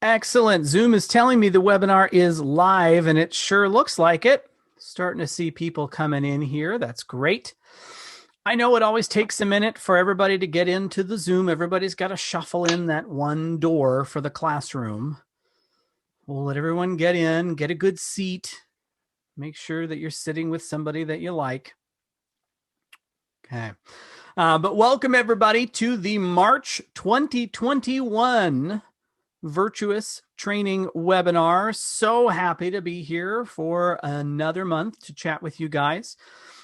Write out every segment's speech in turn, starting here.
Excellent. Zoom is telling me the webinar is live, and it sure looks like it. Starting to see people coming in here. That's great. I know it always takes a minute for everybody to get into the Zoom. Everybody's got to shuffle in that one door for the classroom. We'll let everyone get in, get a good seat. Make sure that you're sitting with somebody that you like. Okay. But welcome everybody to the March 2021 Virtuous training webinar. So happy to be here for another month to chat with you guys.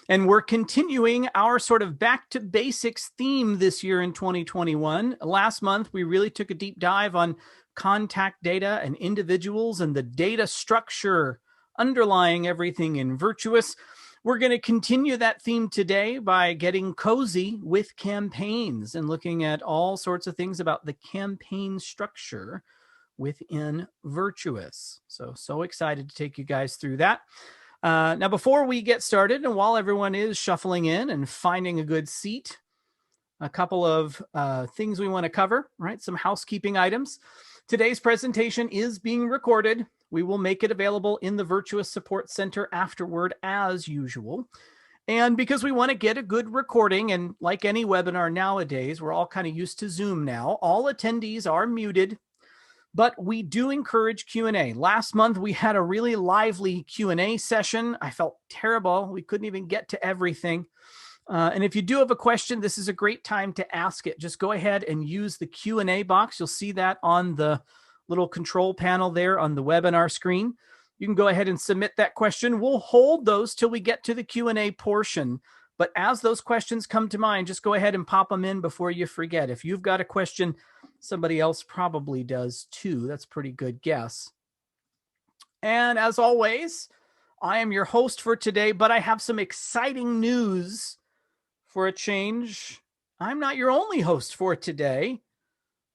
And we're continuing our sort of back to basics theme this year in 2021. Last month, we really took a deep dive on contact data and individuals and the data structure underlying everything in Virtuous. We're going to continue that theme today by getting cozy with campaigns and looking at all sorts of things about the campaign structure within Virtuous. So excited to take you guys through that. Now, before we get started, and while everyone is shuffling in and finding a good seat, a couple of things we want to cover, right? Some housekeeping items. Today's presentation is being recorded. We will make it available in the Virtuous Support Center afterward as usual. And because we want to get a good recording, and like any webinar nowadays, we're all kind of used to Zoom now, all attendees are muted, but we do encourage Q&A. Last month, we had a really lively Q&A session. I felt terrible. We couldn't even get to everything. And if you do have a question, this is a great time to ask it. Just go ahead and use the Q&A box. You'll see that on the little control panel there on the webinar screen. You can go ahead and submit that question. We'll hold those till we get to the Q&A portion. But as those questions come to mind, just go ahead and pop them in before you forget. If you've got a question, somebody else probably does too. That's a pretty good guess. And as always, I am your host for today, but I have some exciting news for a change. I'm not your only host for today.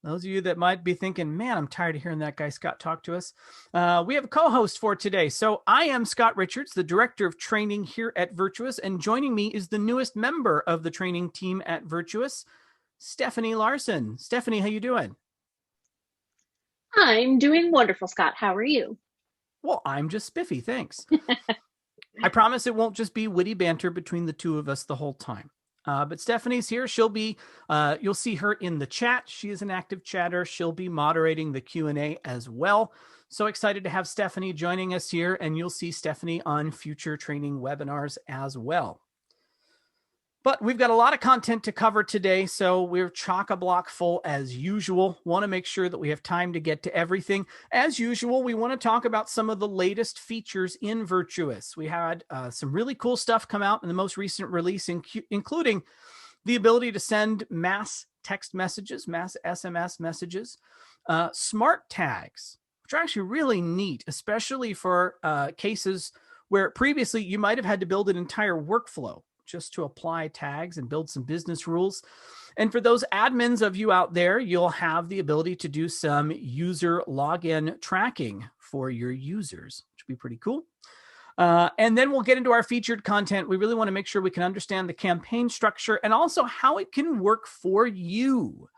Those of you that might be thinking, man, I'm tired of hearing that guy Scott talk to us. We have a co-host for today. So I am Scott Richards, the Director of Training here at Virtuous, and joining me is the newest member of the training team at Virtuous, Stephanie Larson. Stephanie, how you doing? I'm doing wonderful, Scott. How are you? Well, I'm just spiffy, thanks. I promise it won't just be witty banter between the two of us the whole time. But Stephanie's here. She'll be, you'll see her in the chat. She is an active chatter. She'll be moderating the Q&A as well. So excited to have Stephanie joining us here, and you'll see Stephanie on future training webinars as well. But we've got a lot of content to cover today, so we're chock-a-block full as usual. Want to make sure that we have time to get to everything. As usual, we want to talk about some of the latest features in Virtuous. We had some really cool stuff come out in the most recent release, including the ability to send mass text messages, mass SMS messages, smart tags, which are actually really neat, especially for cases where previously you might have had to build an entire workflow just to apply tags and build some business rules. And for those admins of you out there, you'll have the ability to do some user login tracking for your users, which would be pretty cool. And then we'll get into our featured content. We really want to make sure we can understand the campaign structure and also how it can work for you.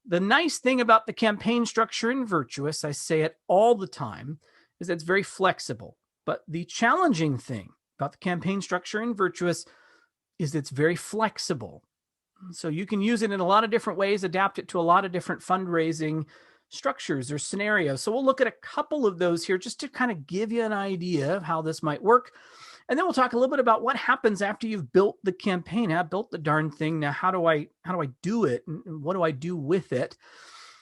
The nice thing about the campaign structure in Virtuous, I say it all the time, is that it's very flexible. But the challenging thing about the campaign structure in Virtuous is it's very flexible. So you can use it in a lot of different ways, adapt it to a lot of different fundraising structures or scenarios. So we'll look at a couple of those here just to kind of give you an idea of how this might work. And then we'll talk a little bit about what happens after you've built the campaign. I've built the darn thing. Now, how do I do it? And what do I do with it?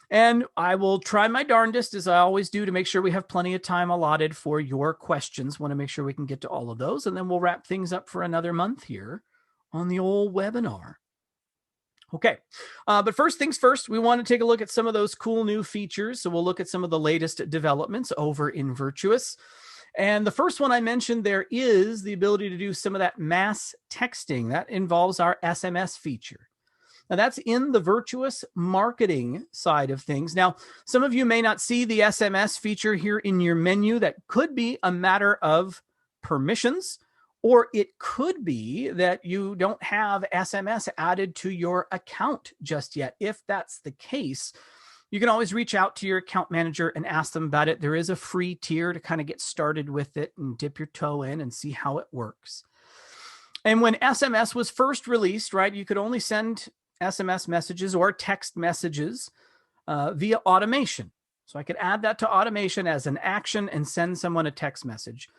And I will try my darndest, as I always do, to make sure we have plenty of time allotted for your questions. Want to make sure we can get to all of those. And then we'll wrap things up for another month here on the old webinar. Okay, but first things first, we want to take a look at some of those cool new features. So we'll look at some of the latest developments over in Virtuous. And the first one I mentioned there is the ability to do some of that mass texting. That involves our SMS feature. Now that's in the Virtuous marketing side of things. Now, some of you may not see the SMS feature here in your menu. That could be a matter of permissions. Or it could be that you don't have SMS added to your account just yet. If that's the case, You can always reach out to your account manager and ask them about it. There is a free tier to kind of get started with it and dip your toe in and see how it works. And when SMS was first released, right, you could only send SMS messages or text messages via automation. So I could add that to automation as an action and send someone a text message.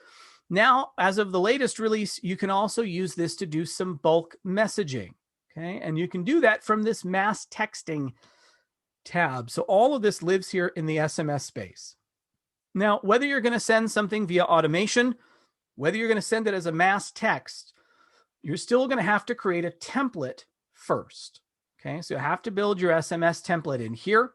Now, as of the latest release, you can also use this to do some bulk messaging. Okay, and you can do that from this mass texting tab. So all of this lives here in the SMS space. Now, whether you're going to send something via automation, whether you're going to send it as a mass text, you're still going to have to create a template first. Okay, so you have to build your SMS template in here.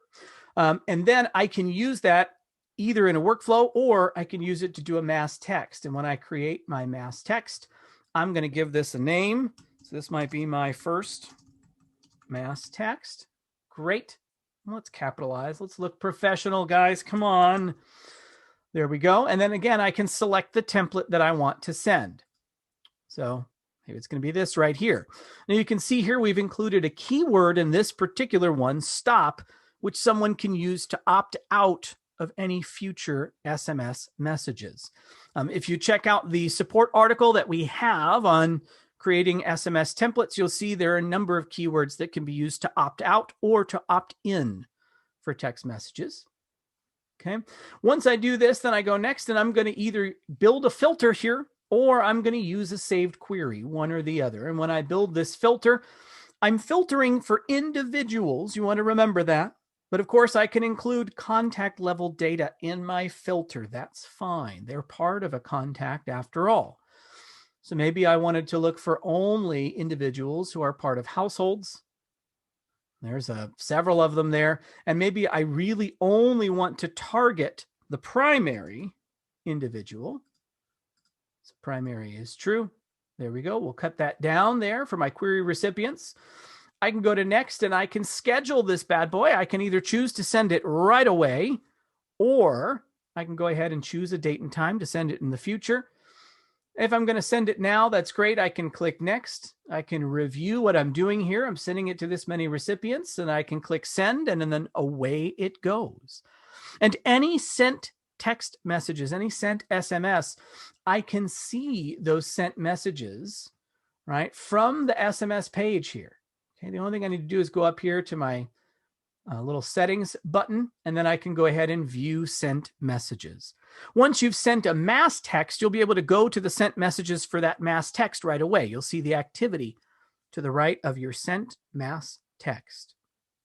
And then I can use that either in a workflow or I can use it to do a mass text. And when I create my mass text, I'm going to give this a name. So this might be my first mass text. Great. Let's capitalize. Let's look professional, guys. Come on. There we go. And then again, I can select the template that I want to send. So maybe it's going to be this right here. Now you can see here we've included a keyword in this particular one, stop, which someone can use to opt out of any future SMS messages. If you check out the support article that we have on creating SMS templates, you'll see there are a number of keywords that can be used to opt out or to opt in for text messages. Okay. Once I do this, then I go next and I'm going to either build a filter here or I'm going to use a saved query, one or the other. And when I build this filter, I'm filtering for individuals. You want to remember that. But of course, I can include contact level data in my filter. That's fine. They're part of a contact after all. So maybe I wanted to look for only individuals who are part of households. There's several of them there. And maybe I really only want to target the primary individual. So primary is true. There we go. We'll cut that down there for my query recipients. I can go to next and I can schedule this bad boy. I can either choose to send it right away, or I can go ahead and choose a date and time to send it in the future. If I'm going to send it now, that's great. I can click next. I can review what I'm doing here. I'm sending it to this many recipients, and I can click send, and then away it goes. And any sent text messages, any sent SMS, I can see those sent messages, right, from the SMS page here. Okay, the only thing I need to do is go up here to my little settings button, and then I can go ahead and view sent messages. Once you've sent a mass text, you'll be able to go to the sent messages for that mass text right away. You'll see the activity to the right of your sent mass text.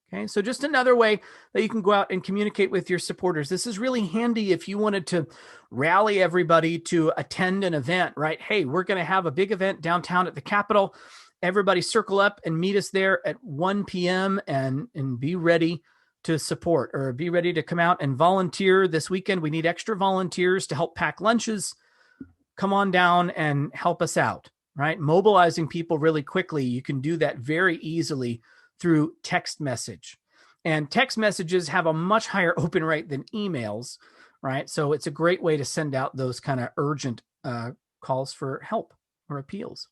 Okay, so just another way that you can go out and communicate with your supporters. This is really handy if you wanted to rally everybody to attend an event, right? Hey, we're going to have a big event downtown at the Capitol. Everybody circle up and meet us there at 1 p.m. and be ready to support, or be ready to come out and volunteer this weekend. We need extra volunteers to help pack lunches. Come on down and help us out, right? Mobilizing people really quickly. You can do that very easily through text message. And text messages have a much higher open rate than emails, right? So it's a great way to send out those kind of urgent calls for help or appeals.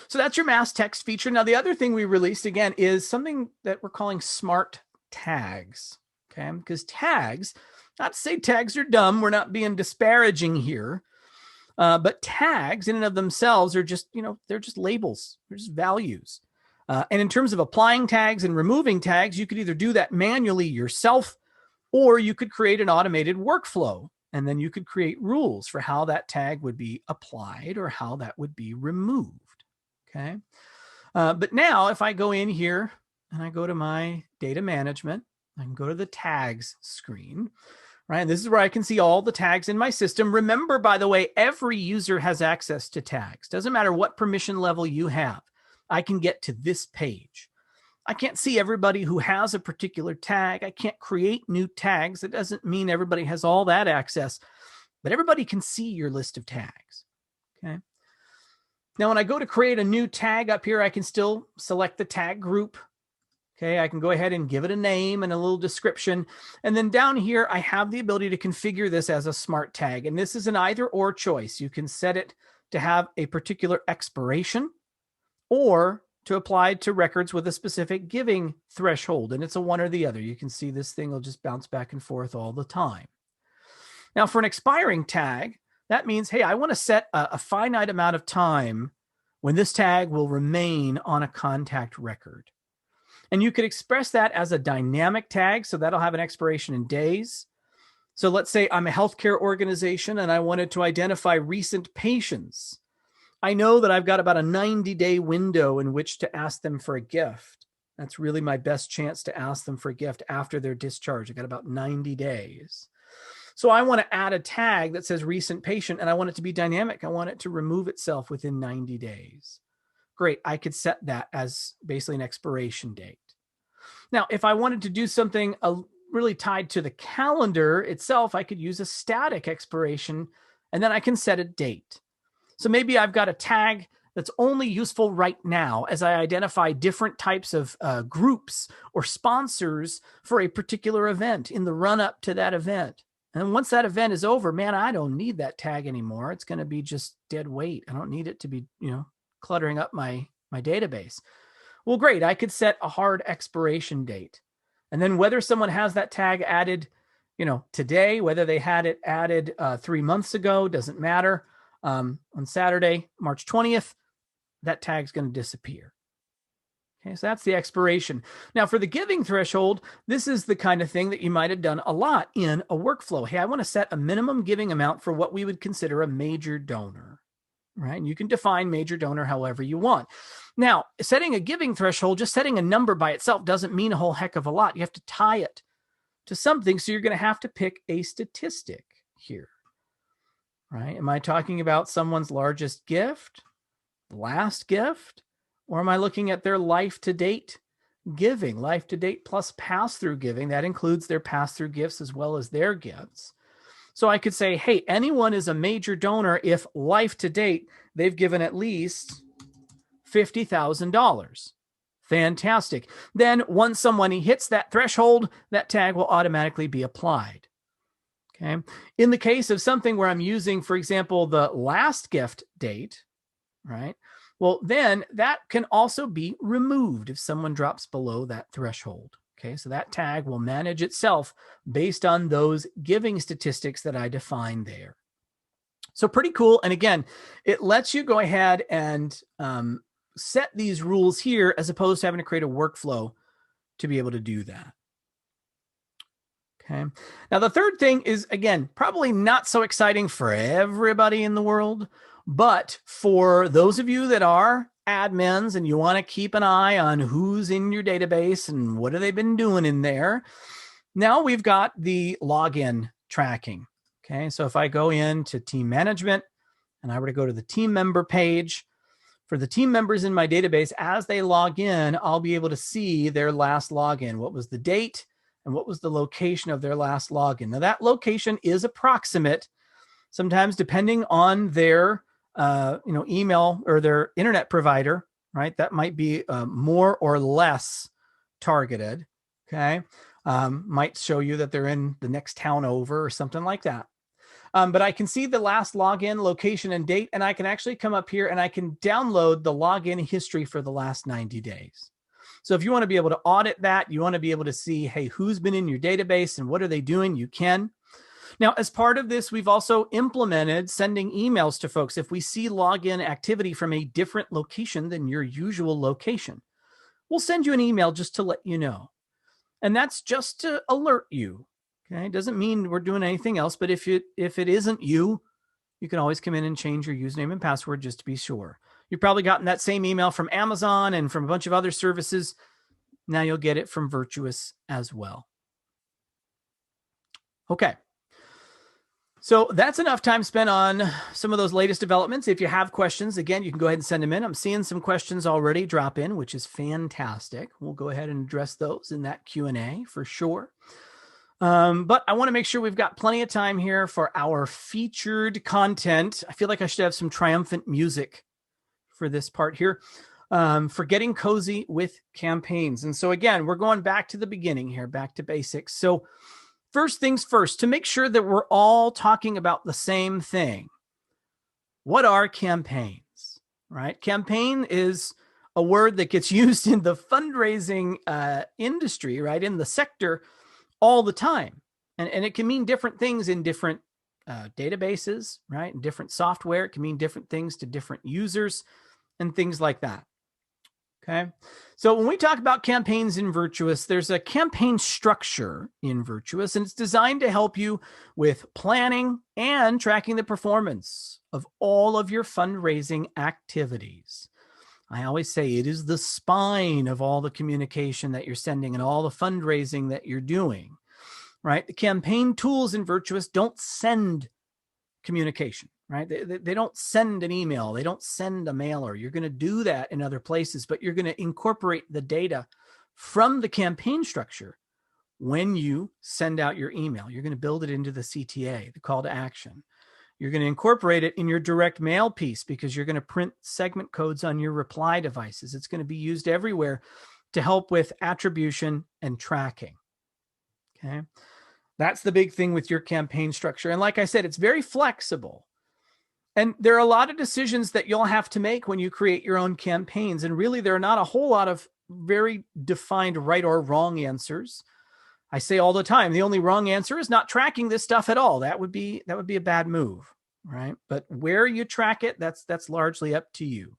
So that's your mass text feature. Now, the other thing we released, again, is something that we're calling smart tags. Okay, because tags, not to say tags are dumb, we're not being disparaging here, but tags in and of themselves are just, they're just labels, they're just values. And in terms of applying tags and removing tags, you could either do that manually yourself, or you could create an automated workflow. And then you could create rules for how that tag would be applied or how that would be removed. Okay. But now if I go in here and I go to my data management, I can go to the tags screen, right? This is where I can see all the tags in my system. Remember, by the way, every user has access to tags. Doesn't matter what permission level you have. I can get to this page. I can't see everybody who has a particular tag. I can't create new tags. It doesn't mean everybody has all that access, but everybody can see your list of tags. Okay. Now, when I go to create a new tag up here, I can still select the tag group. Okay, I can go ahead and give it a name and a little description. And then down here, I have the ability to configure this as a smart tag. And this is an either or choice. You can set it to have a particular expiration, or to apply to records with a specific giving threshold, and it's a one or the other. You can see this thing will just bounce back and forth all the time. Now, for an expiring tag, that means, hey, I want to set a finite amount of time when this tag will remain on a contact record. And you could express that as a dynamic tag, so that'll have an expiration in days. So let's say I'm a healthcare organization and I wanted to identify recent patients. I know that I've got about a 90-day window in which to ask them for a gift. That's really my best chance to ask them for a gift after their discharge. I got about 90 days. So I want to add a tag that says recent patient, and I want it to be dynamic. I want it to remove itself within 90 days. Great. I could set that as basically an expiration date. Now, if I wanted to do something really tied to the calendar itself, I could use a static expiration, and then I can set a date. So maybe I've got a tag that's only useful right now as I identify different types of groups or sponsors for a particular event in the run-up to that event. And once that event is over, man, I don't need that tag anymore. It's going to be just dead weight. I don't need it to be, cluttering up my database. Well, great. I could set a hard expiration date. And then whether someone has that tag added, today, whether they had it added 3 months ago, doesn't matter. On Saturday, March 20th, that tag's going to disappear. Okay, so that's the expiration. Now, for the giving threshold, this is the kind of thing that you might have done a lot in a workflow. Hey, I want to set a minimum giving amount for what we would consider a major donor, right? And you can define major donor however you want. Now, setting a giving threshold, just setting a number by itself doesn't mean a whole heck of a lot. You have to tie it to something, so you're going to have to pick a statistic here, right? Am I talking about someone's largest gift, last gift? Or am I looking at their life-to-date giving, life-to-date plus pass-through giving? That includes their pass-through gifts as well as their gifts. So I could say, hey, anyone is a major donor if life-to-date they've given at least $50,000. Fantastic. Then once someone hits that threshold, that tag will automatically be applied. Okay. In the case of something where I'm using, for example, the last gift date, right? Well, then that can also be removed if someone drops below that threshold. Okay, so that tag will manage itself based on those giving statistics that I defined there. So pretty cool. And again, it lets you go ahead and set these rules here as opposed to having to create a workflow to be able to do that. Okay. Now, the third thing is, again, probably not so exciting for everybody in the world, but for those of you that are admins and you want to keep an eye on who's in your database and what have they been doing in there, now we've got the login tracking. Okay. So if I go into team management and I were to go to the team member page, for the team members in my database, as they log in, I'll be able to see their last login. What was the date and what was the location of their last login? Now that location is approximate, sometimes depending on their email or their internet provider, right? That might be more or less targeted. Okay. Might show you that they're in the next town over or something like that. But I can see the last login location and date, and I can actually come up here and I can download the login history for the last 90 days. So if you want to be able to audit that, you want to be able to see, hey, who's been in your database and what are they doing? You can. Now, as part of this, we've also implemented sending emails to folks if we see login activity from a different location than your usual location. We'll send you an email just to let you know. And that's just to alert you. Okay, it doesn't mean we're doing anything else, but if it isn't you, you can always come in and change your username and password just to be sure. You've probably gotten that same email from Amazon and from a bunch of other services. Now you'll get it from Virtuous as well. Okay. So that's enough time spent on some of those latest developments. If you have questions, again, you can go ahead and send them in. I'm seeing some questions already drop in, which is fantastic. We'll go ahead and address those in that Q&A for sure. But I want to make sure we've got plenty of time here for our featured content. I feel like I should have some triumphant music for this part here, for getting cozy with campaigns. And so again, we're going back to the beginning here, back to basics. So first things first, to make sure that we're all talking about the same thing. What are campaigns, right? Campaign is a word that gets used in the fundraising industry, right, in the sector all the time. And it can mean different things in different databases, right, and different software. It can mean different things to different users and things like that. Okay. So when we talk about campaigns in Virtuous, there's a campaign structure in Virtuous, and it's designed to help you with planning and tracking the performance of all of your fundraising activities. I always say it is the spine of all the communication that you're sending and all the fundraising that you're doing, right? The campaign tools in Virtuous don't send communication, right? They don't send an email. They don't send a mailer. You're going to do that in other places, but you're going to incorporate the data from the campaign structure when you send out your email. You're going to build it into the CTA, the call to action. You're going to incorporate it in your direct mail piece because you're going to print segment codes on your reply devices. It's going to be used everywhere to help with attribution and tracking. Okay. That's the big thing with your campaign structure. And like I said, it's very flexible. And there are a lot of decisions that you'll have to make when you create your own campaigns. And really, there are not a whole lot of very defined right or wrong answers. I say all the time, the only wrong answer is not tracking this stuff at all. That would be a bad move, right? But where you track it, that's largely up to you.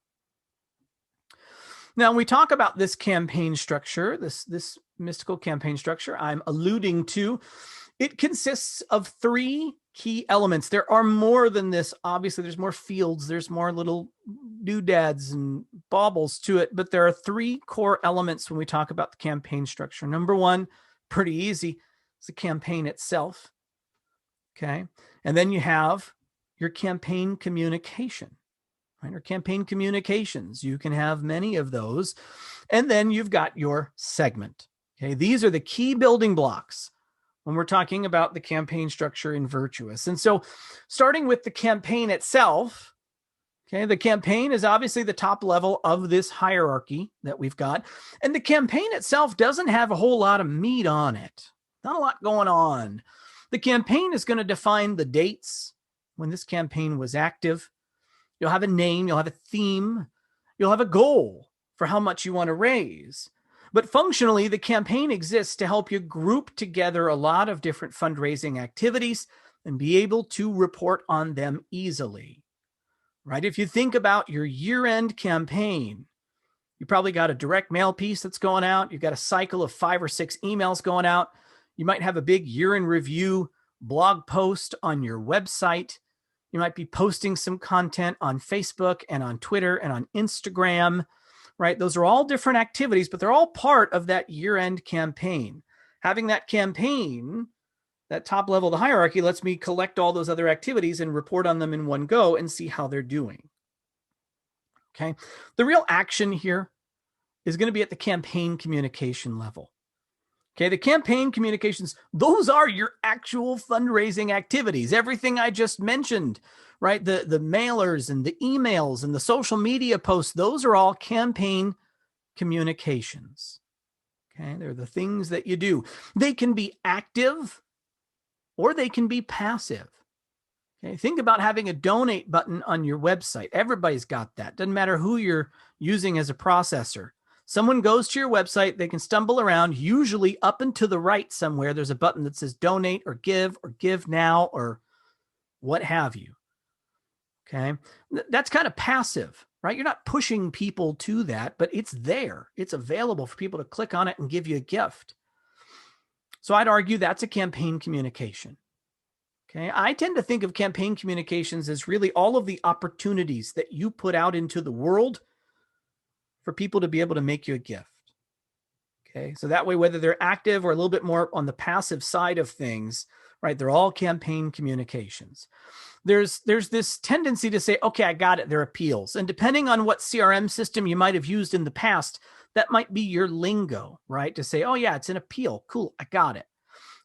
Now, when we talk about this campaign structure, this mystical campaign structure I'm alluding to, it consists of 3 key elements. There are more than this. Obviously, there's more fields. There's more little doodads and baubles to it. But there are 3 core elements when we talk about the campaign structure. Number 1, pretty easy. It's the campaign itself. Okay. And then you have your campaign communication, right? Or campaign communications. You can have many of those. And then you've got your segment. Okay. These are the key building blocks when we're talking about the campaign structure in Virtuous. And so starting with the campaign itself, okay, the campaign is obviously the top level of this hierarchy that we've got. And the campaign itself doesn't have a whole lot of meat on it. Not a lot going on. The campaign is going to define the dates when this campaign was active. You'll have a name, you'll have a theme, you'll have a goal for how much you want to raise. But functionally, the campaign exists to help you group together a lot of different fundraising activities and be able to report on them easily, right? If you think about your year-end campaign, you probably got a direct mail piece that's going out. You've got a cycle of 5 or 6 emails going out. You might have a big year-in review blog post on your website. You might be posting some content on Facebook and on Twitter and on Instagram, right? Those are all different activities, but they're all part of that year-end campaign. Having that campaign, that top level of the hierarchy, lets me collect all those other activities and report on them in one go and see how they're doing. Okay. The real action here is going to be at the campaign communication level. Okay. The campaign communications, those are your actual fundraising activities. Everything I just mentioned, right? The mailers and the emails and the social media posts, those are all campaign communications. Okay. They're the things that you do. They can be active or they can be passive. Okay. Think about having a donate button on your website. Everybody's got that. Doesn't matter who you're using as a processor. Someone goes to your website, they can stumble around, usually up and to the right somewhere. There's a button that says donate or give now or what have you. Okay. That's kind of passive, right? You're not pushing people to that, but it's there. It's available for people to click on it and give you a gift. So I'd argue that's a campaign communication. Okay. I tend to think of campaign communications as really all of the opportunities that you put out into the world for people to be able to make you a gift. Okay. So that way, whether they're active or a little bit more on the passive side of things, right? They're all campaign communications. There's this tendency to say, okay, I got it. They're appeals. And depending on what CRM system you might have used in the past, that might be your lingo, right? To say, oh yeah, it's an appeal. Cool. I got it.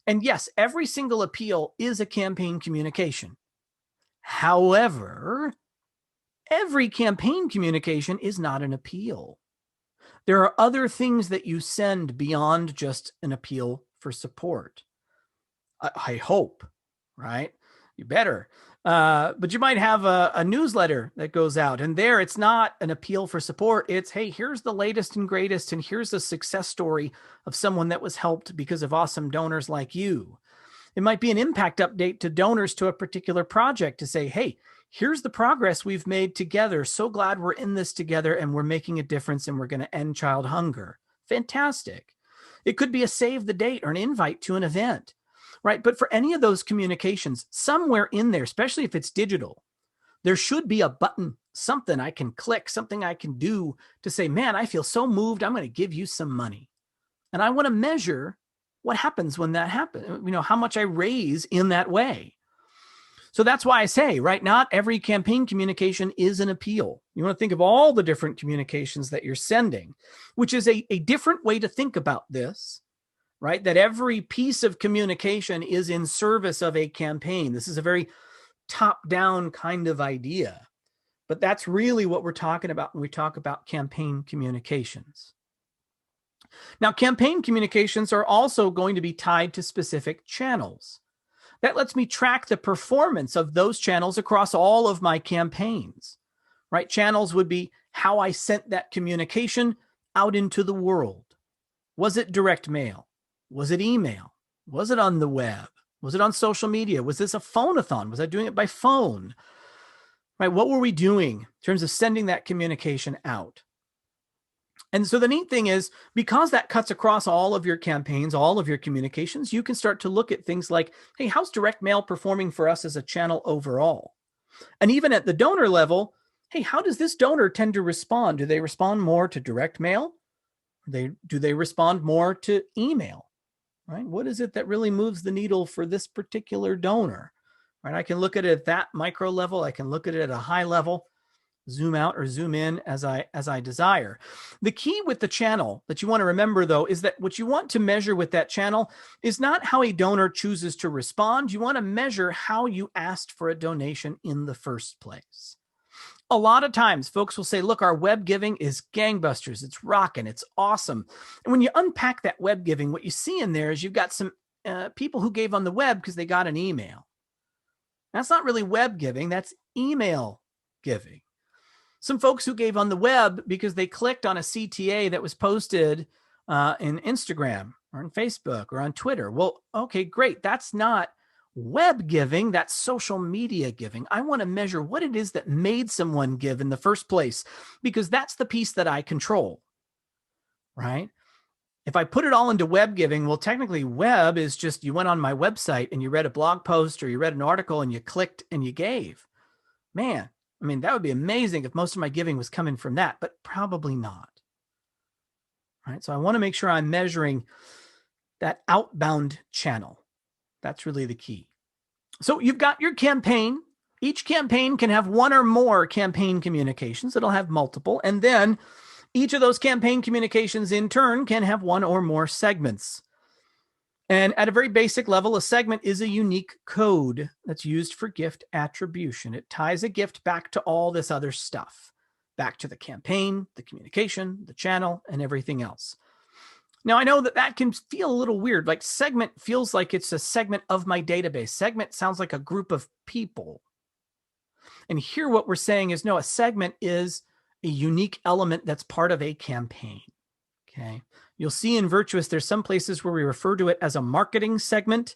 And yes, every single appeal is a campaign communication. However, every campaign communication is not an appeal. There are other things that you send beyond just an appeal for support. I hope, right? You better. But you might have a newsletter that goes out, and there it's not an appeal for support. It's, hey, here's the latest and greatest, and here's the success story of someone that was helped because of awesome donors like you. It might be an impact update to donors to a particular project to say, hey, here's the progress we've made together. So glad we're in this together and we're making a difference and we're going to end child hunger. Fantastic. It could be a save the date or an invite to an event, right? But for any of those communications, somewhere in there, especially if it's digital, there should be a button, something I can click, something I can do to say, man, I feel so moved. I'm going to give you some money. And I want to measure what happens when that happens, how much I raise in that way. So that's why I say, right, not every campaign communication is an appeal. You want to think of all the different communications that you're sending, which is a different way to think about this, right? That every piece of communication is in service of a campaign. This is a very top-down kind of idea, but that's really what we're talking about when we talk about campaign communications. Now, campaign communications are also going to be tied to specific channels. That lets me track the performance of those channels across all of my campaigns, right? Channels would be how I sent that communication out into the world. Was it direct mail? Was it email? Was it on the web? Was it on social media? Was this a phone-a-thon? Was I doing it by phone? Right? What were we doing in terms of sending that communication out? And so the neat thing is, because that cuts across all of your campaigns, all of your communications, you can start to look at things like, hey, how's direct mail performing for us as a channel overall? And even at the donor level, hey, how does this donor tend to respond? Do they respond more to direct mail? Do they respond more to email? Right? What is it that really moves the needle for this particular donor? Right? I can look at it at that micro level. I can look at it at a high level. Zoom out or zoom in as I desire. The key with the channel that you want to remember, though, is that what you want to measure with that channel is not how a donor chooses to respond. You want to measure how you asked for a donation in the first place. A lot of times folks will say, look, our web giving is gangbusters. It's rocking. It's awesome. And when you unpack that web giving, what you see in there is you've got some people who gave on the web because they got an email. That's not really web giving. That's email giving. Some folks who gave on the web because they clicked on a CTA that was posted in Instagram or on Facebook or on Twitter. Well, okay, great. That's not web giving. That's social media giving. I want to measure what it is that made someone give in the first place, because that's the piece that I control, right? If I put it all into web giving, well, technically web is just you went on my website and you read a blog post or you read an article and you clicked and you gave. Man, I mean, that would be amazing if most of my giving was coming from that, but probably not. Right? So I want to make sure I'm measuring that outbound channel. That's really the key. So you've got your campaign. Each campaign can have one or more campaign communications. It'll have multiple. And then each of those campaign communications in turn can have one or more segments. And at a very basic level, a segment is a unique code that's used for gift attribution. It ties a gift back to all this other stuff, back to the campaign, the communication, the channel, and everything else. Now, I know that can feel a little weird. Like segment feels like it's a segment of my database. Segment sounds like a group of people. And here what we're saying is, no, a segment is a unique element that's part of a campaign. Okay. You'll see in Virtuous, there's some places where we refer to it as a marketing segment.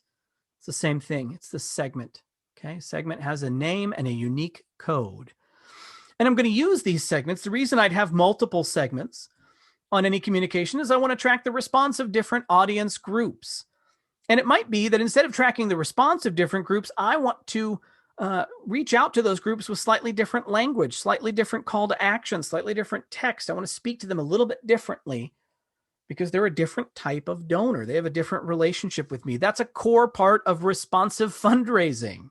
It's the same thing. It's the segment. Okay. Segment has a name and a unique code. And I'm going to use these segments. The reason I'd have multiple segments on any communication is I want to track the response of different audience groups. And it might be that instead of tracking the response of different groups, I want to reach out to those groups with slightly different language, slightly different call to action, slightly different text. I want to speak to them a little bit differently because they're a different type of donor. They have a different relationship with me. That's a core part of responsive fundraising,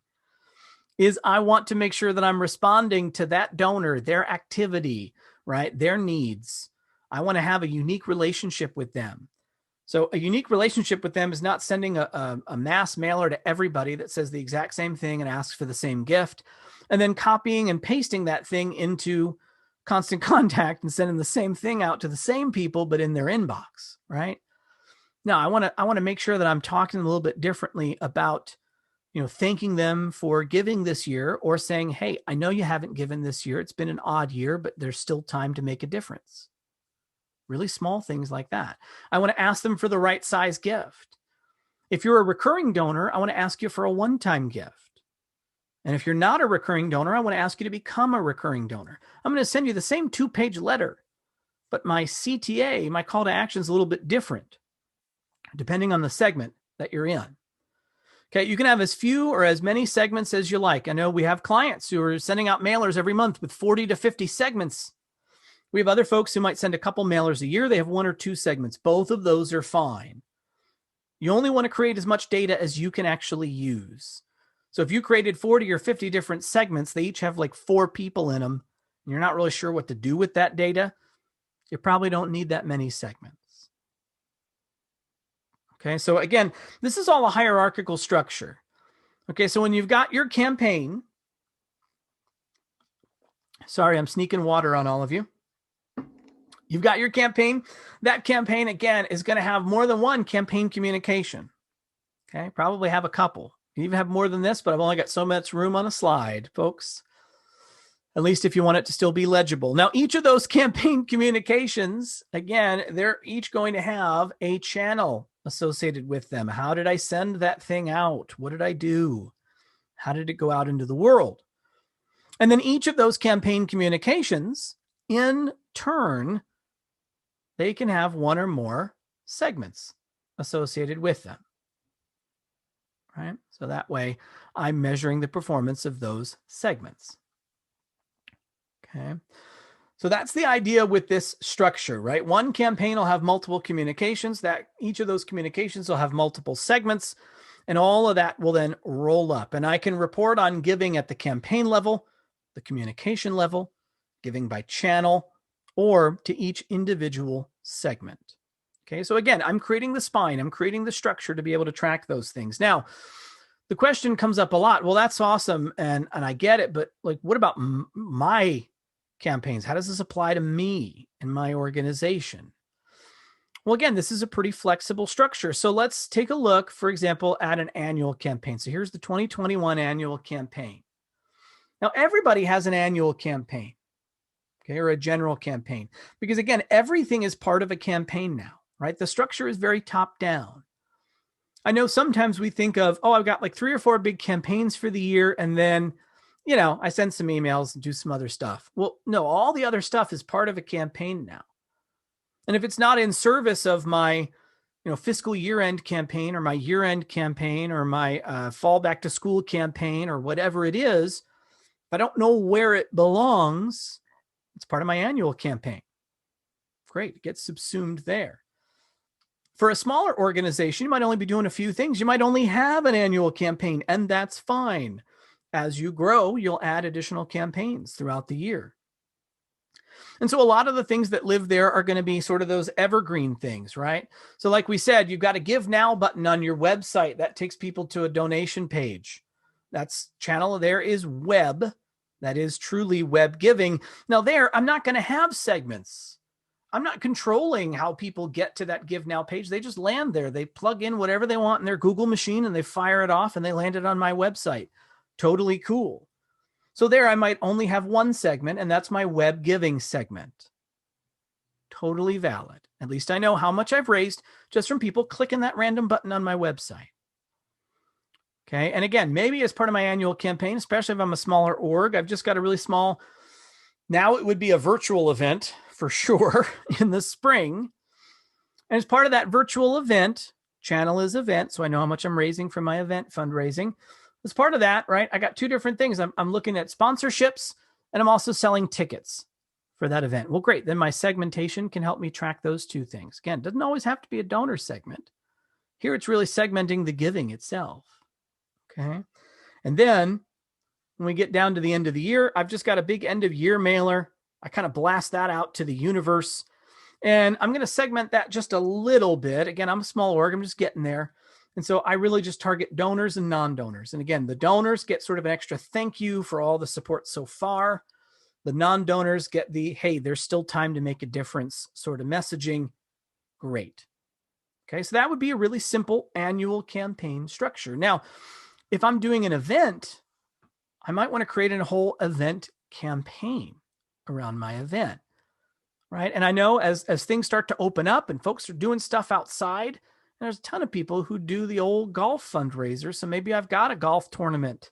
is I want to make sure that I'm responding to that donor, their activity, right? Their needs. I want to have a unique relationship with them. So a unique relationship with them is not sending a mass mailer to everybody that says the exact same thing and asks for the same gift, and then copying and pasting that thing into Constant Contact and sending the same thing out to the same people, but in their inbox, right? Now, I want to make sure that I'm talking a little bit differently about thanking them for giving this year, or saying, hey, I know you haven't given this year. It's been an odd year, but there's still time to make a difference. Really small things like that. I want to ask them for the right size gift. If you're a recurring donor, I want to ask you for a one-time gift. And if you're not a recurring donor, I want to ask you to become a recurring donor. I'm going to send you the same 2-page letter, but my CTA, my call to action, is a little bit different depending on the segment that you're in. Okay, you can have as few or as many segments as you like. I know we have clients who are sending out mailers every month with 40 to 50 segments. We have other folks who might send a couple mailers a year. They have 1 or 2 segments. Both of those are fine. You only want to create as much data as you can actually use. So if you created 40 or 50 different segments, they each have like 4 people in them, and you're not really sure what to do with that data, you probably don't need that many segments. Okay, so again, this is all a hierarchical structure. Okay, so when you've got your campaign, sorry, I'm sneaking water on all of you. You've got your campaign. That campaign, again, is going to have more than one campaign communication. Okay, probably have a couple. You even have more than this, but I've only got so much room on a slide, folks. At least if you want it to still be legible. Now, each of those campaign communications, again, they're each going to have a channel associated with them. How did I send that thing out? What did I do? How did it go out into the world? And then each of those campaign communications, in turn, they can have 1 or more segments associated with them. Right? So that way, I'm measuring the performance of those segments. Okay. So that's the idea with this structure, right? One campaign will have multiple communications, that each of those communications will have multiple segments, and all of that will then roll up. And I can report on giving at the campaign level, the communication level, giving by channel, or to each individual segment. Okay, so again, I'm creating the spine, I'm creating the structure to be able to track those things. Now, the question comes up a lot. Well, that's awesome, and I get it, but like, what about my campaigns? How does this apply to me and my organization? Well, again, this is a pretty flexible structure. So let's take a look, for example, at an annual campaign. So here's the 2021 annual campaign. Now, everybody has an annual campaign, okay, or a general campaign, because again, everything is part of a campaign now, right? The structure is very top down. I know sometimes we think of, oh, I've got like 3 or 4 big campaigns for the year, and then, I send some emails and do some other stuff. Well, no, all the other stuff is part of a campaign now. And if it's not in service of my, fiscal year-end campaign, or my year-end campaign, or my fall back to school campaign, or whatever it is, if I don't know where it belongs, it's part of my annual campaign. Great, it gets subsumed there. For a smaller organization, you might only be doing a few things. You might only have an annual campaign, and that's fine. As you grow, you'll add additional campaigns throughout the year. And so a lot of the things that live there are going to be sort of those evergreen things, right? So like we said, you've got a Give Now button on your website that takes people to a donation page. That's channel there is web. That is truly web giving. Now there, I'm not going to have segments. I'm not controlling how people get to that Give Now page. They just land there. They plug in whatever they want in their Google machine and they fire it off and they land it on my website. Totally cool. So there I might only have one segment, and that's my web giving segment. Totally valid. At least I know how much I've raised just from people clicking that random button on my website. Okay. And again, maybe as part of my annual campaign, especially if I'm a smaller org, I've just got a really small, now it would be a virtual event for sure in the spring. And as part of that virtual event, channel is event, so I know how much I'm raising from my event fundraising. As part of that, right, I got 2 different things. I'm looking at sponsorships, and I'm also selling tickets for that event. Well, great. Then my segmentation can help me track those 2 things. Again, it doesn't always have to be a donor segment. Here, it's really segmenting the giving itself. Okay. And then when we get down to the end of the year, I've just got a big end of year mailer. I kind of blast that out to the universe, and I'm going to segment that just a little bit. Again, I'm a small org. I'm just getting there. And so I really just target donors and non-donors. And again, the donors get sort of an extra thank you for all the support so far. The non-donors get the, hey, there's still time to make a difference sort of messaging. Great. Okay, so that would be a really simple annual campaign structure. Now, If I'm doing an event, I might want to create a whole event campaign around my event, right? And I know as things start to open up and folks are doing stuff outside, there's a ton of people who do the old golf fundraiser. So maybe I've got a golf tournament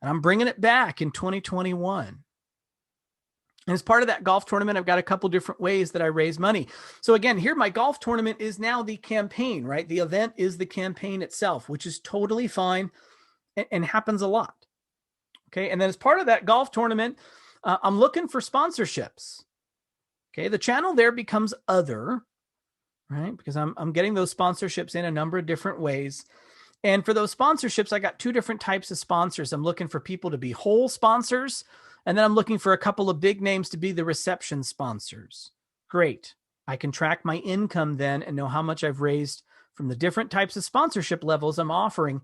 and I'm bringing it back in 2021. And as part of that golf tournament, I've got a couple different ways that I raise money. So again, here my golf tournament is now the campaign, right? The event is the campaign itself, which is totally fine and happens a lot. Okay. And then as part of that golf tournament, I'm looking for sponsorships. Okay. The channel there becomes other, right? Because I'm getting those sponsorships in a number of different ways. And for those sponsorships, I got two different types of sponsors. I'm looking for people to be whole sponsors. And then I'm looking for a couple of big names to be the reception sponsors. Great. I can track my income then and know how much I've raised from the different types of sponsorship levels I'm offering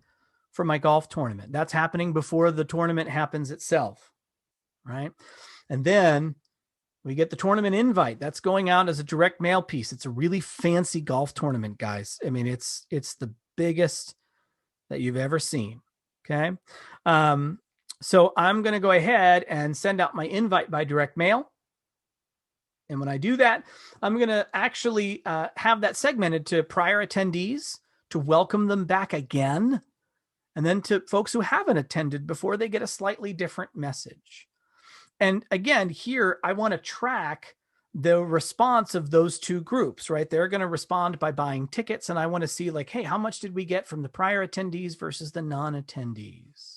for my golf tournament. That's happening before the tournament happens itself, right? And then we get the tournament invite. That's going out as a direct mail piece. It's a really fancy golf tournament, guys. I mean, it's the biggest that you've ever seen, okay? So I'm going to go ahead and send out my invite by direct mail. And when I do that, I'm going to actually have that segmented to prior attendees to welcome them back again. And then to folks who haven't attended before, they get a slightly different message. And again, here, I want to track the response of those two groups, right? They're going to respond by buying tickets. And I want to see like, hey, how much did we get from the prior attendees versus the non-attendees?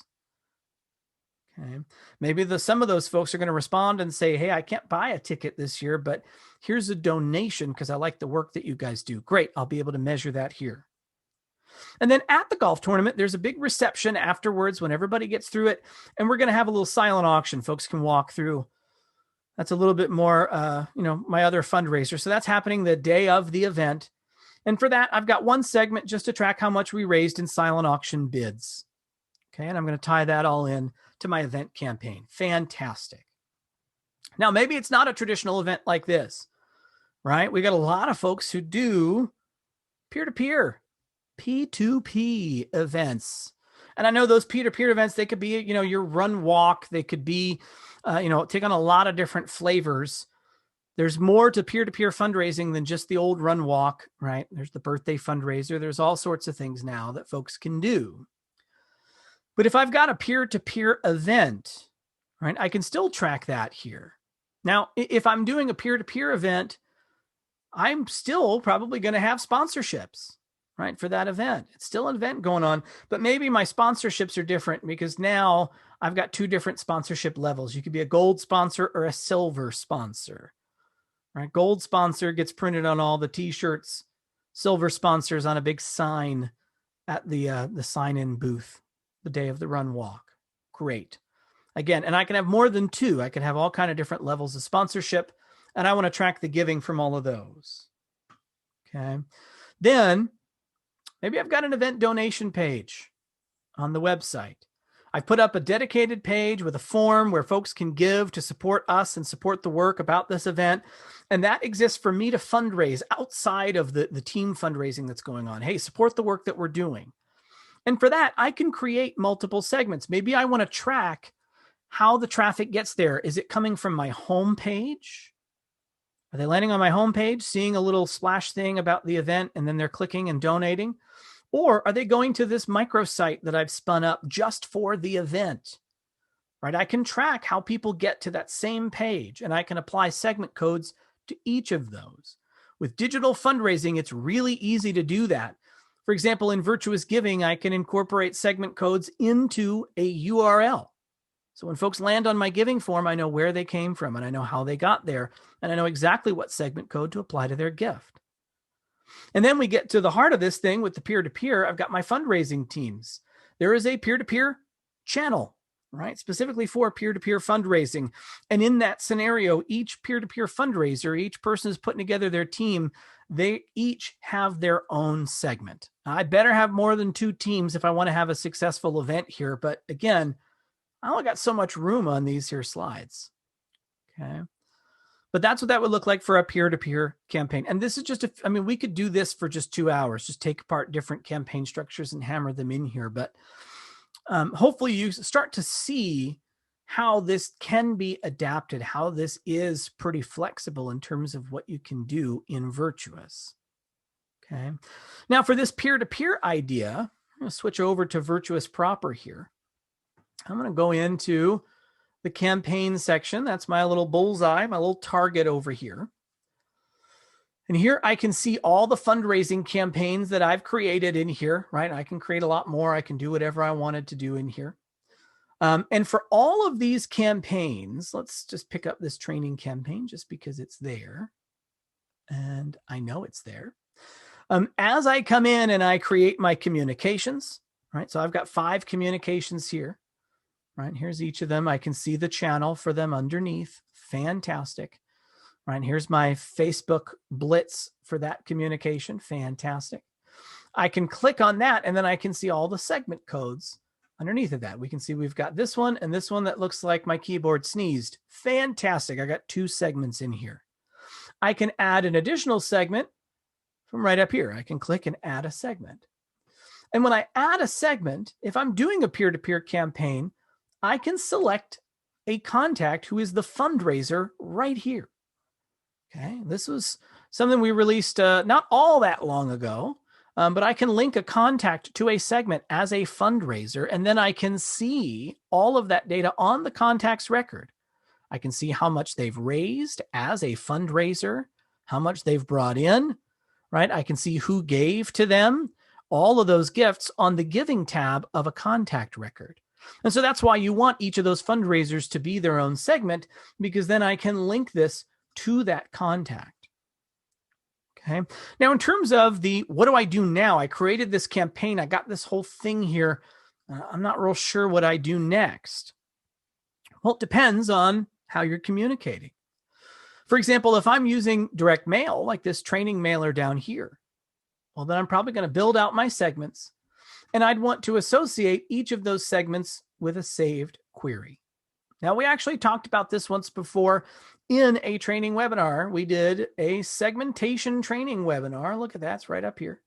Okay. Maybe some of those folks are going to respond and say, hey, I can't buy a ticket this year, but here's a donation because I like the work that you guys do. Great. I'll be able to measure that here. And then at the golf tournament, there's a big reception afterwards when everybody gets through it. And we're going to have a little silent auction. Folks can walk through. That's a little bit more, my other fundraiser. So that's happening the day of the event. And for that, I've got one segment just to track how much we raised in silent auction bids. Okay. And I'm going to tie that all in to my event campaign. Fantastic. Now, maybe it's not a traditional event like this, right? We got a lot of folks who do peer-to-peer, P2P events. And I know those peer-to-peer events, they could be, your run walk. They could be, take on a lot of different flavors. There's more to peer-to-peer fundraising than just the old run walk, right? There's the birthday fundraiser. There's all sorts of things now that folks can do. But if I've got a peer-to-peer event, right, I can still track that here. Now, if I'm doing a peer-to-peer event, I'm still probably going to have sponsorships, right, for that event. It's still an event going on, but maybe my sponsorships are different because now I've got two different sponsorship levels. You could be a gold sponsor or a silver sponsor, right? Gold sponsor gets printed on all the t-shirts. Silver sponsors on a big sign at the sign-in booth the day of the run walk. Great. Again, and I can have more than two. I can have all kind of different levels of sponsorship, and I want to track the giving from all of those. Okay. Then maybe I've got an event donation page on the website. I've put up a dedicated page with a form where folks can give to support us and support the work about this event. And that exists for me to fundraise outside of the team fundraising that's going on. Hey, support the work that we're doing. And for that, I can create multiple segments. Maybe I want to track how the traffic gets there. Is it coming from my home page? Are they landing on my home page, seeing a little splash thing about the event, and then they're clicking and donating? Or are they going to this microsite that I've spun up just for the event? Right? I can track how people get to that same page, and I can apply segment codes to each of those. With digital fundraising, it's really easy to do that. For example, in Virtuous Giving, I can incorporate segment codes into a URL. So when folks land on my giving form, I know where they came from and I know how they got there. And I know exactly what segment code to apply to their gift. And then we get to the heart of this thing with the peer-to-peer. I've got my fundraising teams. There is a peer-to-peer channel, right? Specifically for peer-to-peer fundraising. And in that scenario, each peer-to-peer fundraiser, each person is putting together their team. They each have their own segment. I better have more than two teams if I want to have a successful event here. But again, I only got so much room on these here slides. Okay. But that's what that would look like for a peer-to-peer campaign. And this is just, we could do this for just 2 hours, just take apart different campaign structures and hammer them in here. But hopefully you start to see how this can be adapted, how this is pretty flexible in terms of what you can do in Virtuous. Okay. Now for this peer-to-peer idea, I'm going to switch over to Virtuous proper here. I'm going to go into the campaign section. That's my little bullseye, my little target over here. And here I can see all the fundraising campaigns that I've created in here, right? I can create a lot more. I can do whatever I wanted to do in here. And for all of these campaigns, let's just pick up this training campaign just because it's there. And I know it's there. As I come in and I create my communications, right? So I've got 5 communications here, right? Here's each of them. I can see the channel for them underneath. Fantastic. Right, here's my Facebook Blitz for that communication. Fantastic. I can click on that and then I can see all the segment codes underneath of that. We can see we've got this one and this one that looks like my keyboard sneezed. Fantastic. I got 2 segments in here. I can add an additional segment from right up here. I can click and add a segment. And when I add a segment, if I'm doing a peer-to-peer campaign, I can select a contact who is the fundraiser right here. Okay, this was something we released not all that long ago, but I can link a contact to a segment as a fundraiser, and then I can see all of that data on the contact's record. I can see how much they've raised as a fundraiser, how much they've brought in, right? I can see who gave to them, all of those gifts on the giving tab of a contact record. And so that's why you want each of those fundraisers to be their own segment, because then I can link this to that contact. Okay. Now, in terms of the, what do I do now? I created this campaign. I got this whole thing here. I'm not real sure what I do next. Well, it depends on how you're communicating. For example, if I'm using direct mail, like this training mailer down here, well, then I'm probably going to build out my segments, and I'd want to associate each of those segments with a saved query. Now, we actually talked about this once before in a training webinar. We did a segmentation training webinar. Look at that, it's right up here.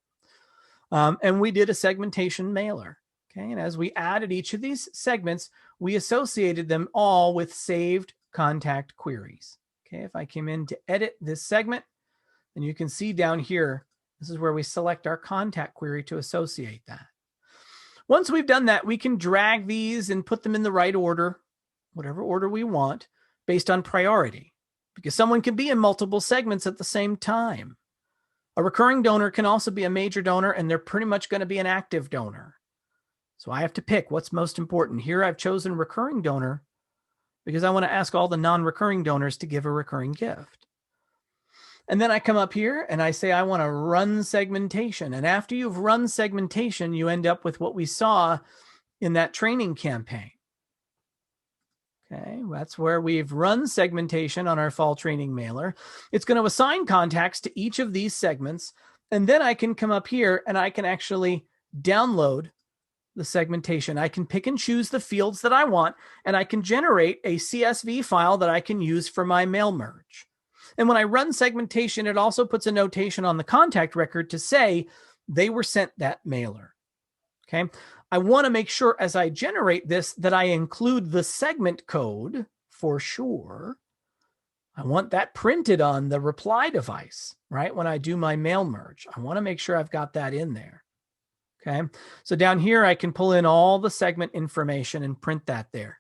And we did a segmentation mailer. Okay, and as we added each of these segments, we associated them all with saved contact queries. Okay, if I came in to edit this segment, then you can see down here, this is where we select our contact query to associate that. Once we've done that, we can drag these and put them in the right order, whatever order we want, based on priority, because someone can be in multiple segments at the same time. A recurring donor can also be a major donor, and they're pretty much going to be an active donor. So I have to pick what's most important. Here I've chosen recurring donor because I want to ask all the non-recurring donors to give a recurring gift. And then I come up here and I say I want to run segmentation. And after you've run segmentation, you end up with what we saw in that training campaign. Okay, that's where we've run segmentation on our fall training mailer. It's going to assign contacts to each of these segments. And then I can come up here and I can actually download the segmentation. I can pick and choose the fields that I want, and I can generate a CSV file that I can use for my mail merge. And when I run segmentation, it also puts a notation on the contact record to say they were sent that mailer. Okay. I want to make sure as I generate this that I include the segment code for sure. I want that printed on the reply device, right? When I do my mail merge, I want to make sure I've got that in there. Okay. So down here, I can pull in all the segment information and print that there.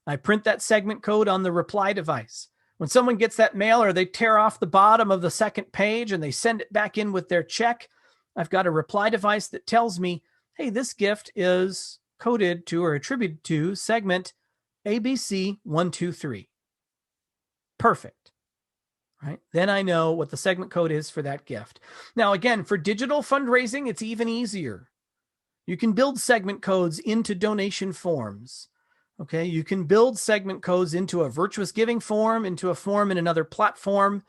I print that segment code on the reply device. When someone gets that mailer, they tear off the bottom of the second page and they send it back in with their check. I've got a reply device that tells me, hey, this gift is coded to or attributed to segment ABC123. Perfect. Right? Then I know what the segment code is for that gift. Now, again, for digital fundraising, it's even easier. You can build segment codes into donation forms. Okay, you can build segment codes into a Virtuous giving form, into a form in another platform.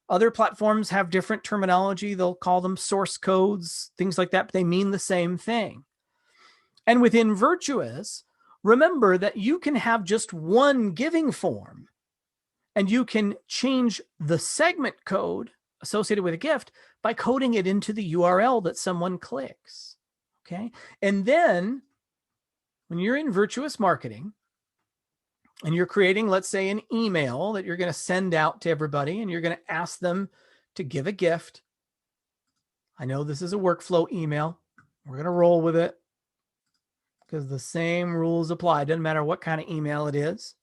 Other platforms have different terminology. They'll call them source codes, things like that, but they mean the same thing. And within Virtuous, remember that you can have just one giving form, and you can change the segment code associated with a gift by coding it into the URL that someone clicks. Okay. And then when you're in Virtuous Marketing and you're creating, let's say, an email that you're going to send out to everybody and you're going to ask them to give a gift. I know this is a workflow email. We're going to roll with it because the same rules apply. It doesn't matter what kind of email it is.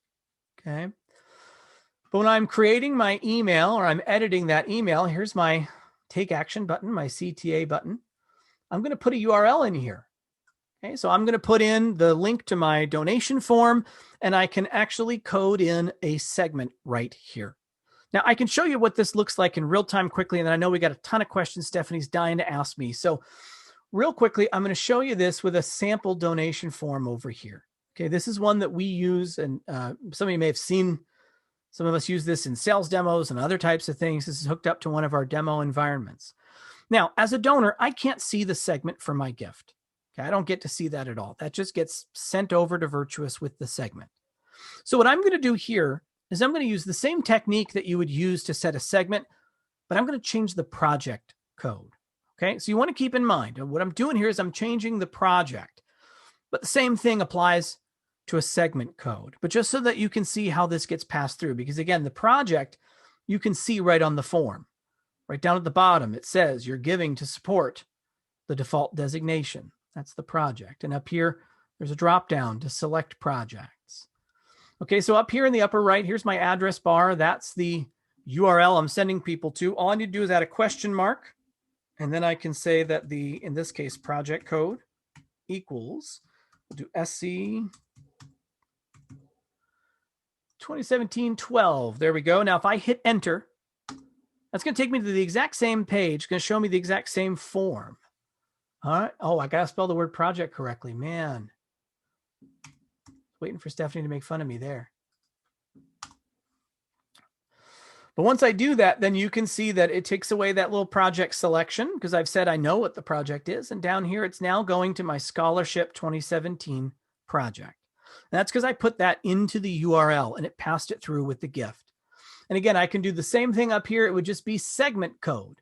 Okay. But when I'm creating my email or I'm editing that email, here's my take action button, my CTA button. I'm going to put a URL in here. Okay, so I'm going to put in the link to my donation form, and I can actually code in a segment right here. Now, I can show you what this looks like in real time quickly, and I know we got a ton of questions Stephanie's dying to ask me. So real quickly, I'm going to show you this with a sample donation form over here. Okay, this is one that we use, and some of you may have seen, some of us use this in sales demos and other types of things. This is hooked up to one of our demo environments. Now, as a donor, I can't see the segment for my gift. Okay, I don't get to see that at all. That just gets sent over to Virtuous with the segment. So what I'm going to do here is I'm going to use the same technique that you would use to set a segment, but I'm going to change the project code. Okay, so you want to keep in mind, what I'm doing here is I'm changing the project, but the same thing applies to a segment code, but just so that you can see how this gets passed through, because again, the project you can see right on the form. Right down at the bottom, it says you're giving to support the default designation. That's the project. And up here, there's a drop down to select projects. Okay, so up here in the upper right, here's my address bar. That's the URL I'm sending people to. All I need to do is add a question mark. And then I can say that the, in this case, project code equals, we'll do SC 2017-12. There we go. Now, if I hit enter, that's going to take me to the exact same page. It's going to show me the exact same form. All right. Oh, I got to spell the word project correctly. Man. Waiting for Stephanie to make fun of me there. But once I do that, then you can see that it takes away that little project selection because I've said I know what the project is. And down here, it's now going to my Scholarship 2017 project. And that's because I put that into the URL and it passed it through with the gift. And again, I can do the same thing up here. It would just be segment code.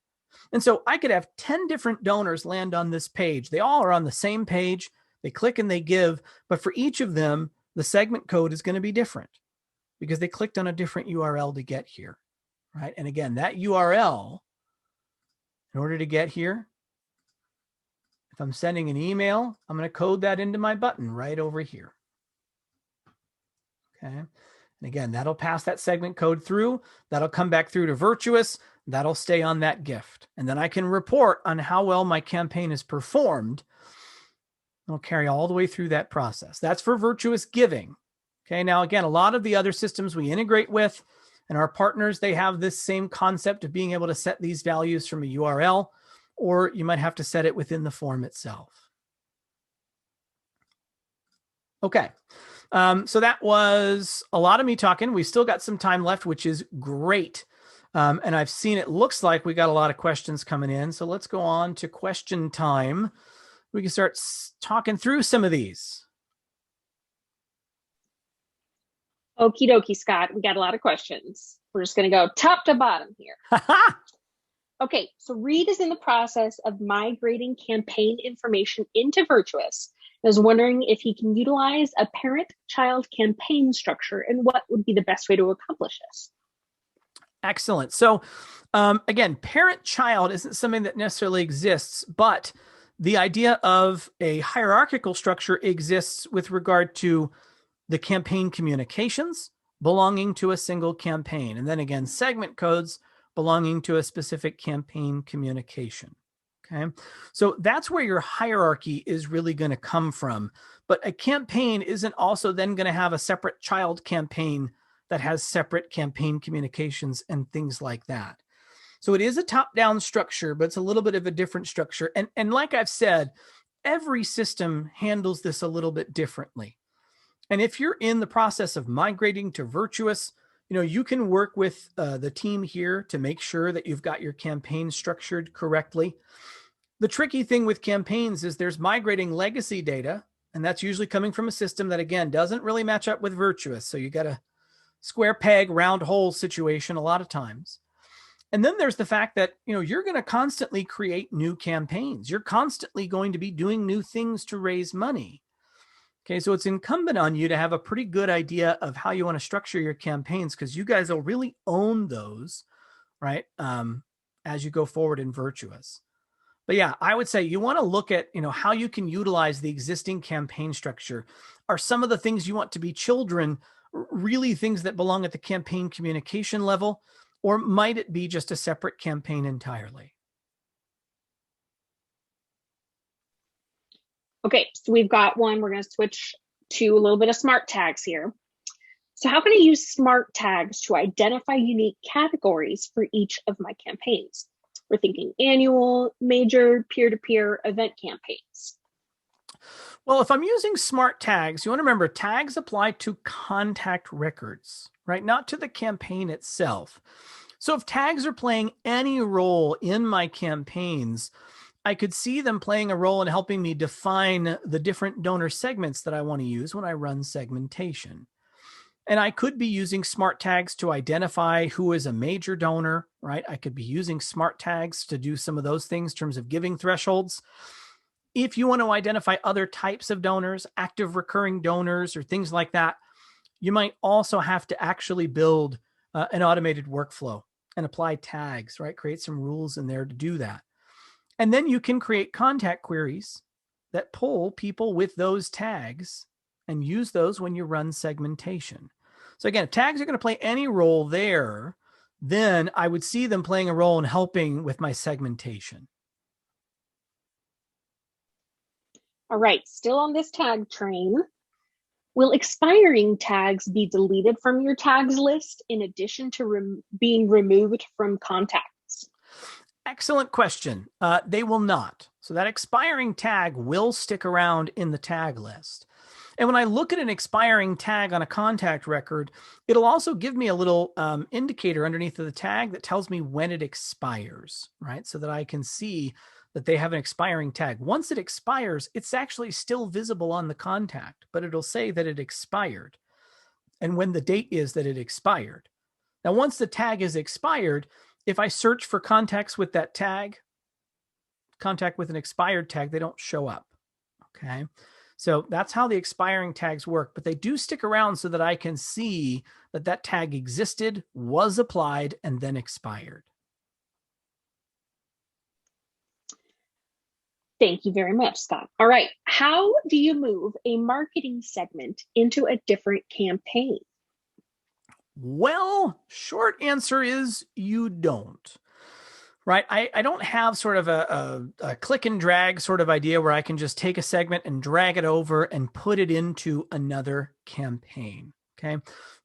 And so I could have 10 different donors land on this page. They all are on the same page. They click and they give. But for each of them, the segment code is going to be different because they clicked on a different URL to get here. Right? And again, that URL, in order to get here, if I'm sending an email, I'm going to code that into my button right over here. Okay. And again, that'll pass that segment code through. That'll come back through to Virtuous. That'll stay on that gift. And then I can report on how well my campaign is performed. It'll carry all the way through that process. That's for Virtuous Giving. Okay. Now, again, a lot of the other systems we integrate with and our partners, they have this same concept of being able to set these values from a URL, or you might have to set it within the form itself. Okay. So that was a lot of me talking. We still got some time left, which is great. And I've seen it looks like we got a lot of questions coming in. So let's go on to question time. We can start talking through some of these. Okie dokie, Scott. We got a lot of questions. We're just going to go top to bottom here. Okay, so Reed is in the process of migrating campaign information into Virtuous. I was wondering if he can utilize a parent-child campaign structure and what would be the best way to accomplish this. Excellent. So again, parent-child isn't something that necessarily exists, but the idea of a hierarchical structure exists with regard to the campaign communications belonging to a single campaign. And then again, segment codes belonging to a specific campaign communication. Okay, so that's where your hierarchy is really going to come from. But a campaign isn't also then going to have a separate child campaign that has separate campaign communications and things like that. So it is a top-down structure, but it's a little bit of a different structure. And like I've said, every system handles this a little bit differently. And if you're in the process of migrating to Virtuous, you can work with the team here to make sure that you've got your campaign structured correctly. The tricky thing with campaigns is there's migrating legacy data, and that's usually coming from a system that, again, doesn't really match up with Virtuous. So you got a square peg, round hole situation a lot of times. And then there's the fact that, you're going to constantly create new campaigns. You're constantly going to be doing new things to raise money. Okay, so it's incumbent on you to have a pretty good idea of how you want to structure your campaigns, because you guys will really own those, right? As you go forward in Virtuous. But yeah, I would say you want to look at, how you can utilize the existing campaign structure. Are some of the things you want to be children really things that belong at the campaign communication level, or might it be just a separate campaign entirely? Okay, so we've got one. We're going to switch to a little bit of smart tags here. So how can I use smart tags to identify unique categories for each of my campaigns? We're thinking annual, major, peer-to-peer event campaigns. Well, if I'm using smart tags, you want to remember tags apply to contact records, right? Not to the campaign itself. So if tags are playing any role in my campaigns, I could see them playing a role in helping me define the different donor segments that I want to use when I run segmentation. And I could be using smart tags to identify who is a major donor, right? I could be using smart tags to do some of those things in terms of giving thresholds. If you want to identify other types of donors, active recurring donors, or things like that, you might also have to actually build an automated workflow and apply tags, right? Create some rules in there to do that. And then you can create contact queries that pull people with those tags and use those when you run segmentation. So again, if tags are going to play any role there, then I would see them playing a role in helping with my segmentation. All right, still on this tag train. Will expiring tags be deleted from your tags list in addition to being removed from contacts? Excellent question. They will not. So that expiring tag will stick around in the tag list. And when I look at an expiring tag on a contact record, it'll also give me a little indicator underneath of the tag that tells me when it expires, right? So that I can see that they have an expiring tag. Once it expires, it's actually still visible on the contact, but it'll say that it expired and when the date is that it expired. Now, once the tag is expired, if I search for contacts with that tag, contact with an expired tag, they don't show up, okay? So that's how the expiring tags work, but they do stick around so that I can see that that tag existed, was applied, and then expired. Thank you very much, Scott. All right, how do you move a marketing segment into a different campaign? Well, short answer is you don't. Right. I don't have sort of a click and drag sort of idea where I can just take a segment and drag it over and put it into another campaign. Okay.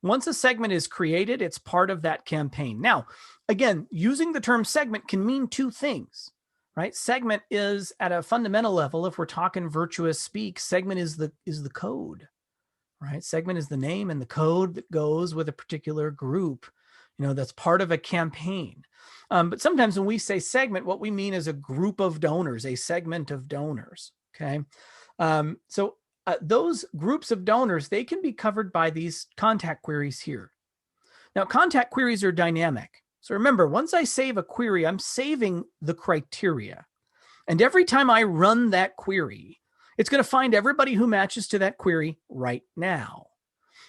Once a segment is created, it's part of that campaign. Now, again, using the term segment can mean two things, right? Segment is at a fundamental level. If we're talking Virtuous speak, segment is the code, right? Segment is the name and the code that goes with a particular group, that's part of a campaign. But sometimes when we say segment, what we mean is a group of donors, a segment of donors. Okay. So those groups of donors, they can be covered by these contact queries here. Now, contact queries are dynamic. So remember, once I save a query, I'm saving the criteria. And every time I run that query, it's going to find everybody who matches to that query right now.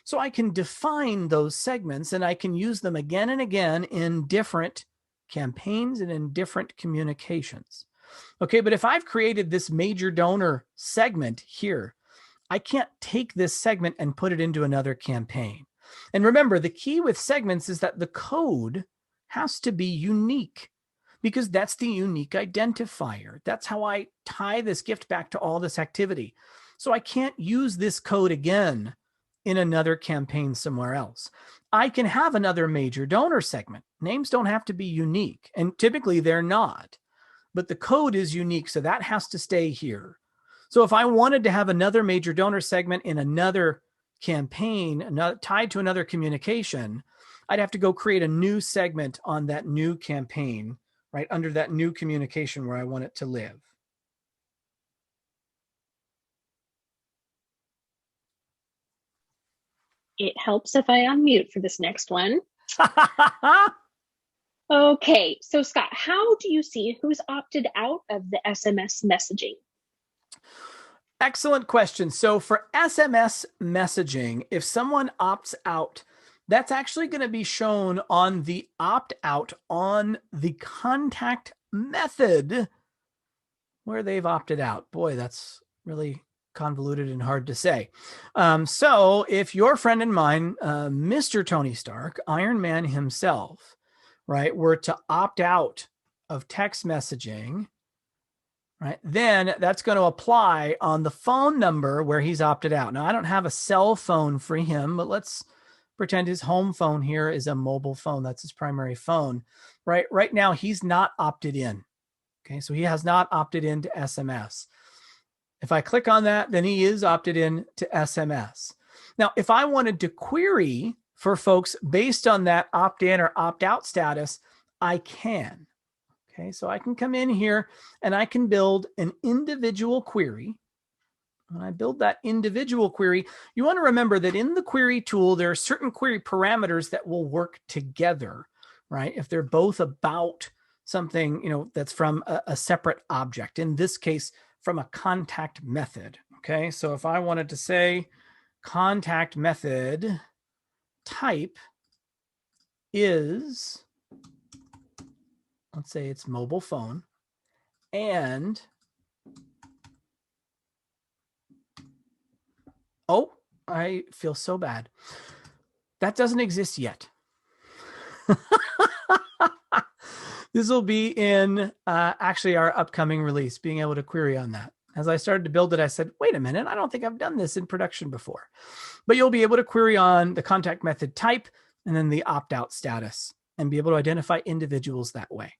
So I can define those segments and I can use them again and again in different campaigns and in different communications. Okay, but if I've created this major donor segment here, I can't take this segment and put it into another campaign. And remember, the key with segments is that the code has to be unique because that's the unique identifier. That's how I tie this gift back to all this activity. So I can't use this code again in another campaign somewhere else. I can have another major donor segment. Names don't have to be unique, and typically they're not, but the code is unique, so that has to stay here. So if I wanted to have another major donor segment in another campaign, tied to another communication, I'd have to go create a new segment on that new campaign, right under that new communication where I want it to live. It helps if I unmute for this next one. Okay, so Scott, how do you see who's opted out of the SMS messaging? Excellent question. So for SMS messaging, if someone opts out, that's actually going to be shown on the opt out on the contact method where they've opted out. Boy, that's really convoluted and hard to say. So if your friend and mine, Mr. Tony Stark, Iron Man himself, right, were to opt out of text messaging, right, then that's going to apply on the phone number where he's opted out. Now, I don't have a cell phone for him, but let's pretend his home phone here is a mobile phone. That's his primary phone, right? Right now, he's not opted in. Okay, so he has not opted into SMS. If I click on that, then he is opted in to SMS. Now, if I wanted to query for folks based on that opt-in or opt-out status, I can. Okay, so I can come in here and I can build an individual query. When I build that individual query, you want to remember that in the query tool, there are certain query parameters that will work together, right? If they're both about something, that's from a separate object, in this case, from a contact method. Okay, so if I wanted to say contact method type is, let's say it's mobile phone, and oh, I feel so bad. That doesn't exist yet. This will be in actually our upcoming release, being able to query on that. As I started to build it, I said, wait a minute, I don't think I've done this in production before. But you'll be able to query on the contact method type and then the opt-out status and be able to identify individuals that way.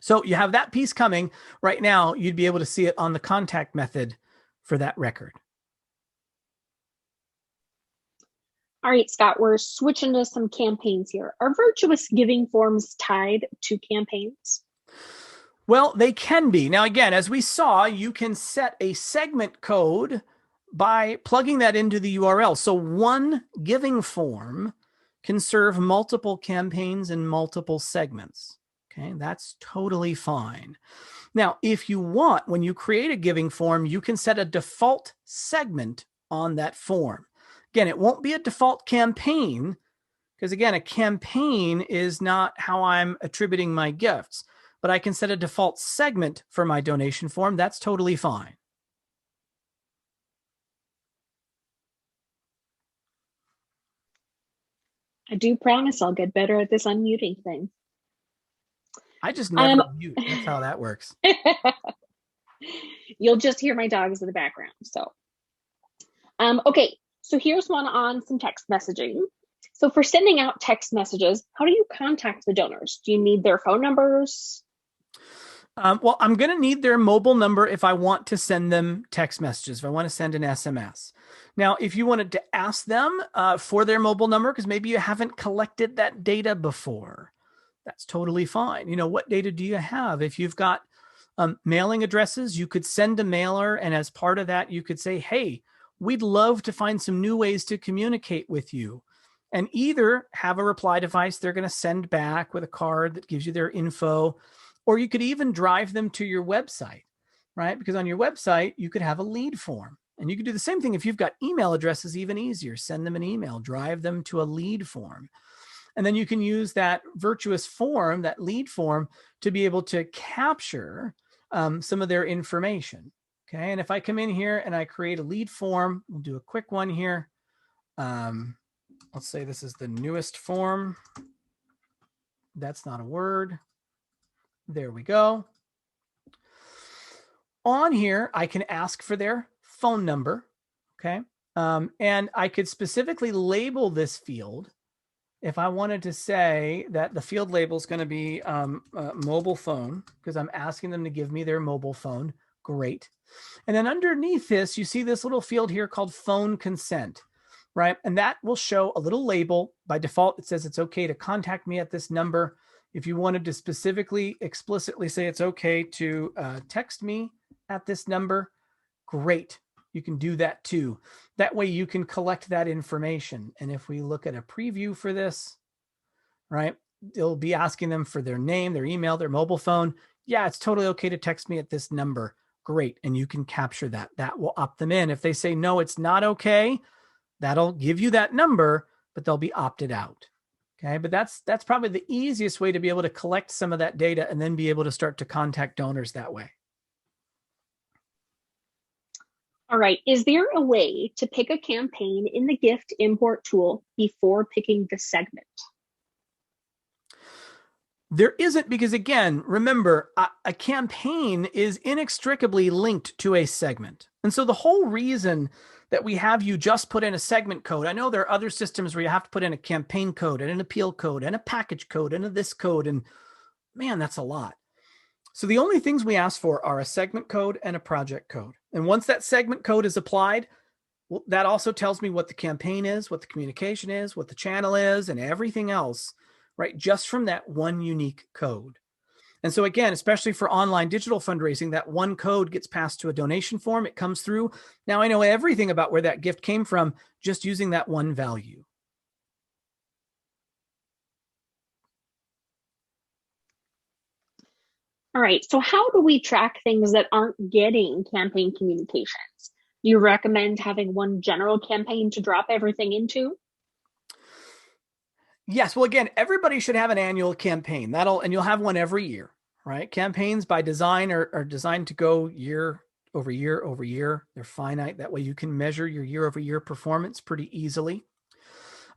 So you have that piece coming right now. You'd be able to see it on the contact method for that record. All right, Scott, we're switching to some campaigns here. Are Virtuous giving forms tied to campaigns? Well, they can be. Now, again, as we saw, you can set a segment code by plugging that into the URL. So one giving form can serve multiple campaigns and multiple segments. Okay, that's totally fine. Now, if you want, when you create a giving form, you can set a default segment on that form. Again, it won't be a default campaign because, again, a campaign is not how I'm attributing my gifts, but I can set a default segment for my donation form. That's totally fine. I do promise I'll get better at this unmuting thing. I just never mute. That's how that works. You'll just hear my dogs in the background. So, okay. So here's one on some text messaging. So for sending out text messages, how do you contact the donors? Do you need their phone numbers? Well, I'm going to need their mobile number if I want to send them text messages, if I want to send an SMS. Now, if you wanted to ask them for their mobile number, because maybe you haven't collected that data before, that's totally fine. What data do you have? If you've got mailing addresses, you could send a mailer. And as part of that, you could say, hey, we'd love to find some new ways to communicate with you. And either have a reply device they're going to send back with a card that gives you their info, or you could even drive them to your website, right? Because on your website, you could have a lead form. And you could do the same thing if you've got email addresses, even easier. Send them an email, drive them to a lead form. And then you can use that Virtuous form, that lead form, to be able to capture some of their information. Okay, and if I come in here and I create a lead form, we'll do a quick one here. Let's say this is the newest form. That's not a word. There we go. On here, I can ask for their phone number. Okay, and I could specifically label this field. If I wanted to say that the field label is going to be mobile phone, because I'm asking them to give me their mobile phone, great. And then underneath this, you see this little field here called phone consent, right? And that will show a little label. By default, it says it's okay to contact me at this number. If you wanted to specifically, explicitly say it's okay to text me at this number, great. You can do that too. That way you can collect that information. And if we look at a preview for this, right, it'll be asking them for their name, their email, their mobile phone. Yeah, it's totally okay to text me at this number. great. And you can capture that. That will opt them in. If they say, no, it's not okay, that'll give you that number, but they'll be opted out. Okay. But that's probably the easiest way to be able to collect some of that data and then be able to start to contact donors that way. All right. Is there a way to pick a campaign in the gift import tool before picking the segment? There isn't, because again, remember, a campaign is inextricably linked to a segment. And so the whole reason that we have you just put in a segment code, I know there are other systems where you have to put in a campaign code and an appeal code and a package code and a this code, and man, that's a lot. So the only things we ask for are a segment code and a project code. And once that segment code is applied, well, that also tells me what the campaign is, what the communication is, what the channel is, and everything else, right? Just from that one unique code. And so again, especially for online digital fundraising, that one code gets passed to a donation form. It comes through. Now I know everything about where that gift came from just using that one value. All right. So how do we track things that aren't getting campaign communications? Do you recommend having one general campaign to drop everything into? Yes. Well, again, everybody should have an annual campaign. And you'll have one every year, right? Campaigns by design are designed to go year over year over year. They're finite. That way you can measure your year over year performance pretty easily.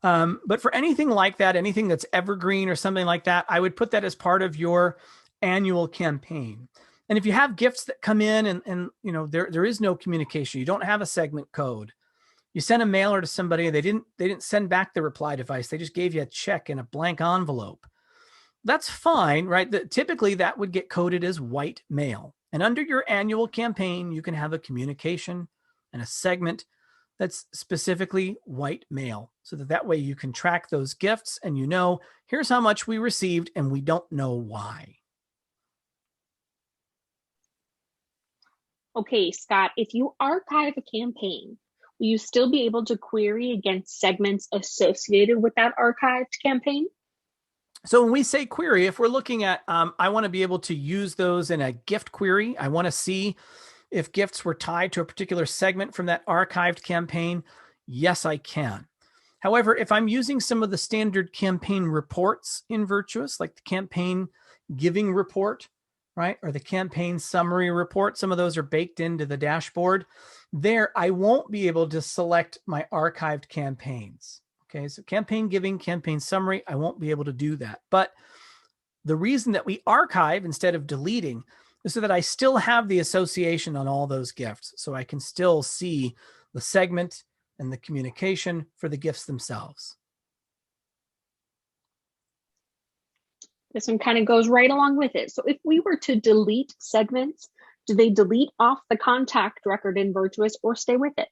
But for anything like that, anything that's evergreen or something like that, I would put that as part of your annual campaign. And if you have gifts that come in and there is no communication, you don't have a segment code, you send a mailer to somebody, they didn't send back the reply device, they just gave you a check in a blank envelope, that's fine, right? Typically that would get coded as white mail. And under your annual campaign, you can have a communication and a segment that's specifically white mail, so that way you can track those gifts and here's how much we received and we don't know why. Okay, Scott, if you archive a campaign, will you still be able to query against segments associated with that archived campaign? So when we say query, if we're looking at, I want to be able to use those in a gift query. I want to see if gifts were tied to a particular segment from that archived campaign. Yes, I can. However, if I'm using some of the standard campaign reports in Virtuous, like the campaign giving report, right? Or the campaign summary report, some of those are baked into the dashboard. There, I won't be able to select my archived campaigns. Okay, so campaign giving, campaign summary, I won't be able to do that. But the reason that we archive instead of deleting is so that I still have the association on all those gifts. So I can still see the segment and the communication for the gifts themselves. This one kind of goes right along with it. So if we were to delete segments, do they delete off the contact record in Virtuous or stay with it?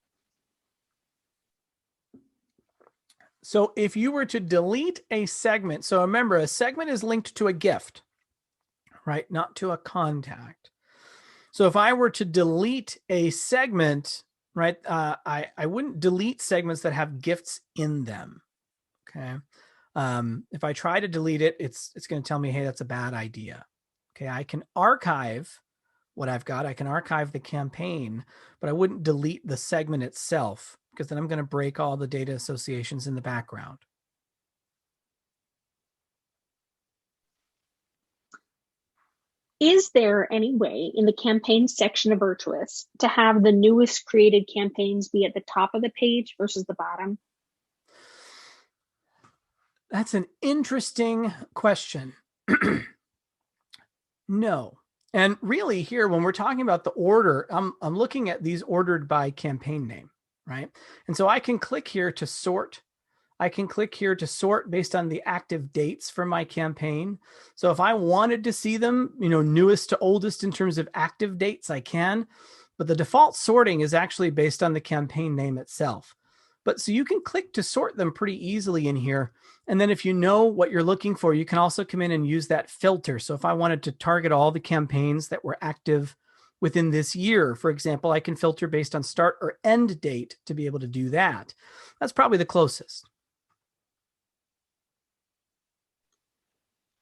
So if you were to delete a segment, so remember, a segment is linked to a gift, right? Not to a contact. So if I were to delete a segment, right, I wouldn't delete segments that have gifts in them. Okay. If I try to delete it, it's going to tell me, hey, that's a bad idea. Okay. I can archive what I've got. I can archive the campaign, but I wouldn't delete the segment itself, because then I'm going to break all the data associations in the background. Is there any way in the campaign section of Virtuous to have the newest created campaigns be at the top of the page versus the bottom? That's an interesting question. No. And really here, when we're talking about the order, I'm looking at these ordered by campaign name, right? And so I can click here to sort. I can click here to sort based on the active dates for my campaign. So if I wanted to see them, newest to oldest in terms of active dates, I can, but the default sorting is actually based on the campaign name itself. But so you can click to sort them pretty easily in here. And then if you know what you're looking for, you can also come in and use that filter. So if I wanted to target all the campaigns that were active within this year, for example, I can filter based on start or end date to be able to do that. That's probably the closest.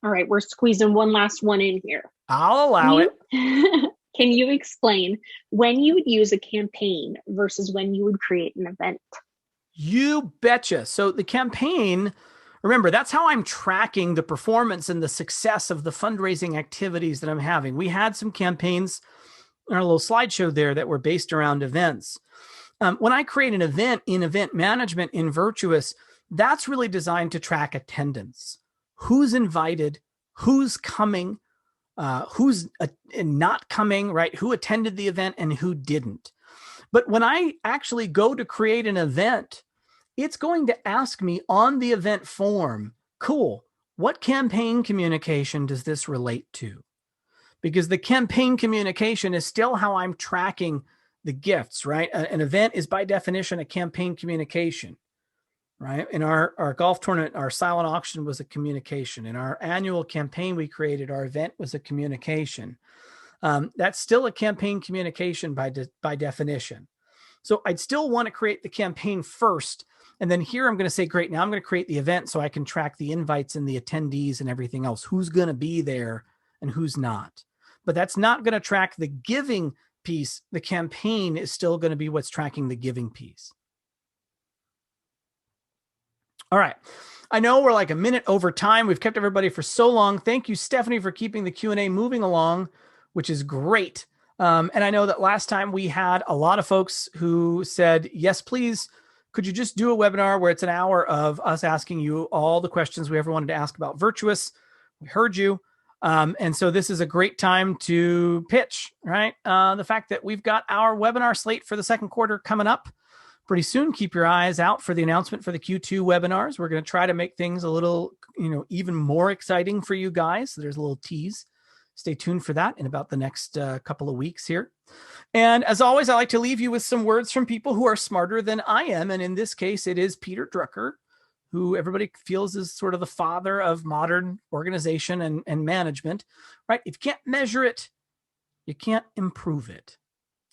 All right, we're squeezing one last one in here. I'll allow it. Can you explain when you would use a campaign versus when you would create an event? You betcha. So the campaign, remember, that's how I'm tracking the performance and the success of the fundraising activities that I'm having. We had some campaigns in our little slideshow there that were based around events. When I create an event in event management in Virtuous, that's really designed to track attendance. Who's invited, who's coming, who's not coming, right? Who attended the event and who didn't. But when I actually go to create an event, it's going to ask me on the event form, cool, what campaign communication does this relate to? Because the campaign communication is still how I'm tracking the gifts, right? An event is by definition a campaign communication, right? In our golf tournament, our silent auction was a communication. In our annual campaign we created, our event was a communication. That's still a campaign communication by definition. So I'd still want to create the campaign first. And then here I'm going to say, great, now I'm going to create the event so I can track the invites and the attendees and everything else. Who's going to be there and who's not. But that's not going to track the giving piece. The campaign is still going to be what's tracking the giving piece. All right. I know we're like a minute over time. We've kept everybody for so long. Thank you, Stephanie, for keeping the Q&A moving along, which is great. And I know that last time we had a lot of folks who said, yes, please, could you just do a webinar where it's an hour of us asking you all the questions we ever wanted to ask about Virtuous? We heard you. And so this is a great time to pitch, right? The fact that we've got our webinar slate for the second quarter coming up pretty soon. Keep your eyes out for the announcement for the Q2 webinars. We're going to try to make things a little, even more exciting for you guys. So there's a little tease. Stay tuned for that in about the next couple of weeks here. And as always, I like to leave you with some words from people who are smarter than I am. And in this case, it is Peter Drucker, who everybody feels is sort of the father of modern organization and management, right? If you can't measure it, you can't improve it.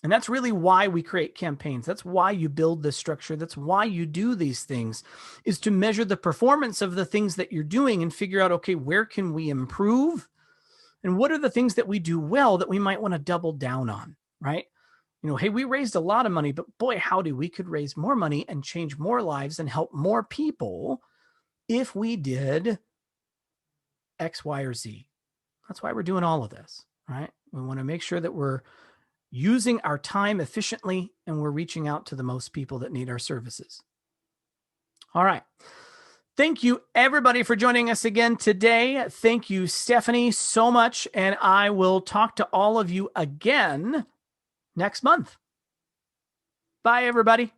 And that's really why we create campaigns. That's why you build this structure. That's why you do these things, is to measure the performance of the things that you're doing and figure out, okay, where can we improve? And what are the things that we do well that we might want to double down on, right? Hey, we raised a lot of money, but boy, howdy, we could raise more money and change more lives and help more people if we did X, Y, or Z. That's why we're doing all of this, right? We want to make sure that we're using our time efficiently and we're reaching out to the most people that need our services. All right. Thank you, everybody, for joining us again today. Thank you, Stephanie, so much. And I will talk to all of you again next month. Bye, everybody.